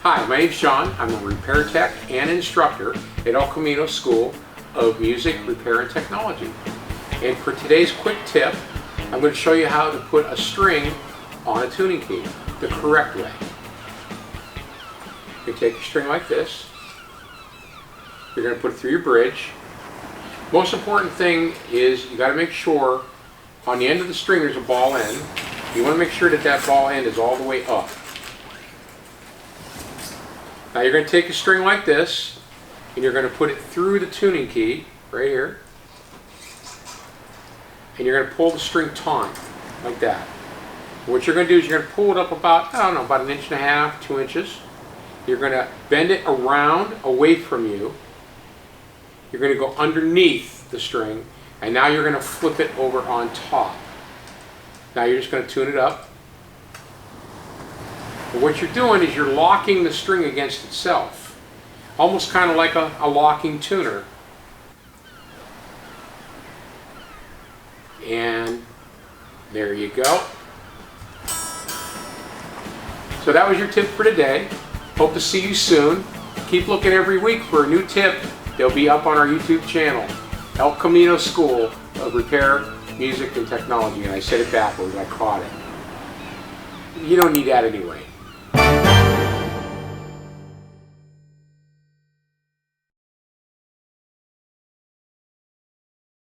Hi, my name's John. I'm a repair tech and instructor at El Camino School of Music, Repair, and Technology. And for today's quick tip, I'm going to show you how to put a string on a tuning key the correct way. You take your string like this. You're going to put it through your bridge. Most important thing is you got to make sure on the end of the string there's a ball end. You want to make sure that that ball end is all the way up. Now you're going to take a string like this and you're going to put it through the tuning key right here. And you're going to pull the string taut like that. What you're going to do is you're going to pull it up about, I don't know, about 1.5 inches, 2 inches. You're going to bend it around away from you. You're going to go underneath the string, and now you're going to flip it over on top. Now you're just going to tune it up. But what you're doing is you're locking the string against itself, almost kind of like a locking tuner. And there you go. So that was your tip for today. Hope to see you soon. Keep looking every week for a new tip. They'll be up on our YouTube channel, El Camino School of Repair, Music, and Technology. And I said it backwards, I caught it. You don't need that anyway.